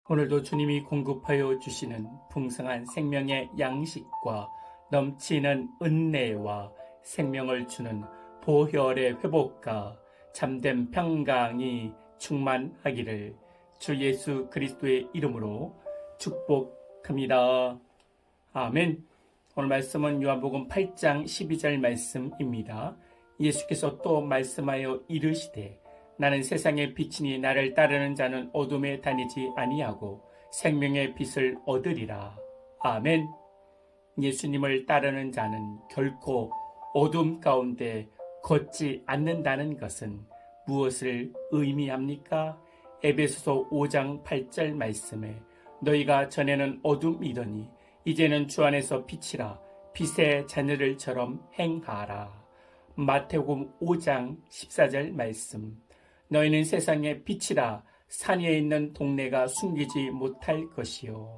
오늘도 주님이 공급하여 주시는 풍성한 생명의 양식과 넘치는 은혜와 생명을 주는 보혈의 회복과 참된 평강이 충만하기를 주 예수 그리스도의 이름으로 축복합니다. 아멘. 오늘 말씀은 요한복음 8장 12절 말씀입니다. 예수께서 또 말씀하여 이르시되 나는 세상의 빛이니 나를 따르는 자는 어둠에 다니지 아니하고 생명의 빛을 얻으리라. 아멘. 예수님을 따르는 자는 결코 어둠 가운데 걷지 않는다는 것은 무엇을 의미합니까? 에베소서 5장 8절 말씀에 너희가 전에는 어둠이더니 이제는 주 안에서 빛이라 빛의 자녀들처럼 행하라. 마태복음 5장 14절 말씀 너희는 세상의 빛이라 산 위에 있는 동네가 숨기지 못할 것이요.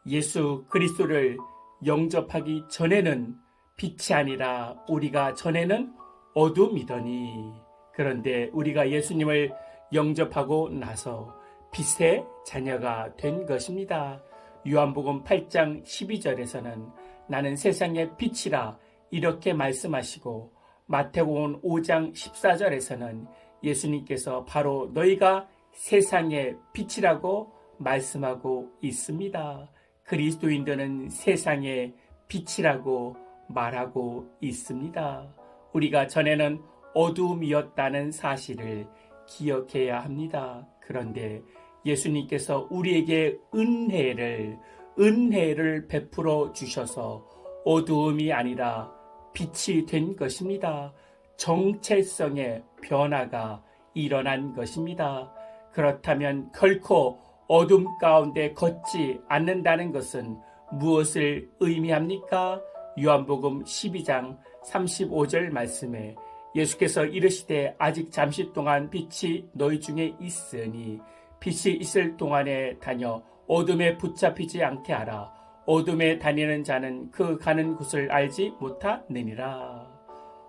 예수 그리스도를 영접하기 전에는 빛이 아니라 우리가 전에는 어둠이더니 그런데 우리가 예수님을 영접하고 나서 빛의 자녀가 된 것입니다. 요한복음 8장 12절에서는 나는 세상의 빛이라 이렇게 말씀하시고 마태복음 5장 14절에서는 예수님께서 바로 너희가 세상의 빛이라고 말씀하고 있습니다. 그리스도인들은 세상의 빛이라고 말하고 있습니다. 우리가 전에는 어둠이었다는 사실을 기억해야 합니다. 그런데 예수님께서 우리에게 은혜를 베풀어 주셔서 어두움이 아니라 빛이 된 것입니다. 정체성의 변화가 일어난 것입니다. 그렇다면 결코 어둠 가운데 걷지 않는다는 것은 무엇을 의미합니까? 요한복음 12장 35절 말씀에 예수께서 이르시되 아직 잠시 동안 빛이 너희 중에 있으니 빛이 있을 동안에 다녀 어둠에 붙잡히지 않게 하라. 어둠에 다니는 자는 그 가는 곳을 알지 못하느니라.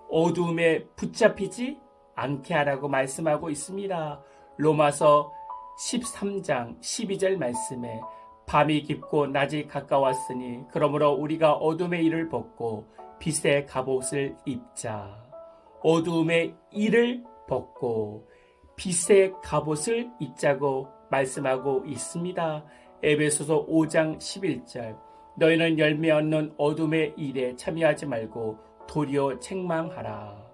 어둠에 붙잡히지 않게 하라고 말씀하고 있습니다. 로마서 13장 12절 말씀에 밤이 깊고 낮이 가까웠으니 그러므로 우리가 어둠의 일을 벗고 빛의 갑옷을 입자. 어둠의 일을 벗고 빛의 갑옷을 입자고 말씀하고 있습니다. 에베소서 5장 11절 너희는 열매 얻는 어둠의 일에 참여하지 말고 도리어 책망하라.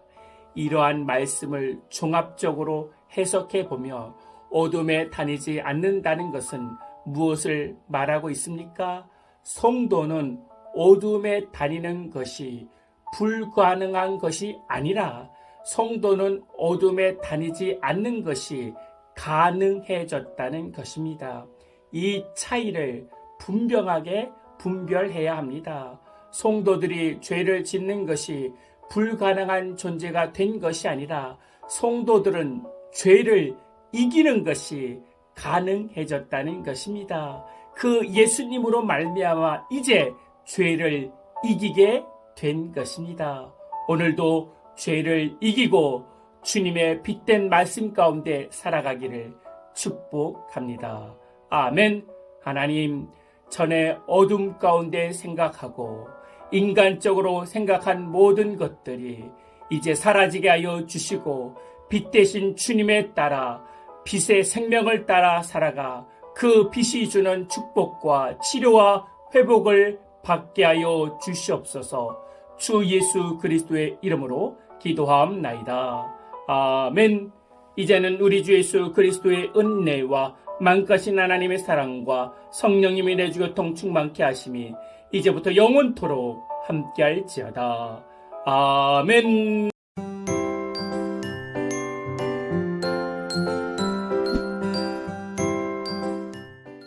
이러한 말씀을 종합적으로 해석해 보면 어둠에 다니지 않는다는 것은 무엇을 말하고 있습니까? 성도는 어둠에 다니는 것이 불가능한 것이 아니라 성도는 어둠에 다니지 않는 것이 가능해졌다는 것입니다. 이 차이를 분명하게 분별해야 합니다. 성도들이 죄를 짓는 것이 불가능한 존재가 된 것이 아니라 성도들은 죄를 이기는 것이 가능해졌다는 것입니다. 그 예수님으로 말미암아 이제 죄를 이기게 된 것입니다. 오늘도 죄를 이기고 주님의 빛된 말씀 가운데 살아가기를 축복합니다. 아멘. 하나님, 전에 어둠 가운데 생각하고 인간적으로 생각한 모든 것들이 이제 사라지게 하여 주시고 빛 대신 주님에 따라 빛의 생명을 따라 살아가 그 빛이 주는 축복과 치료와 회복을 받게 하여 주시옵소서. 주 예수 그리스도의 이름으로 기도하옵나이다. 아멘. 이제는 우리 주 예수 그리스도의 은혜와 만가신 하나님의 사랑과 성령님의 내주교통 충만케 하심이 이제부터 영원토록 함께할지어다. 아멘.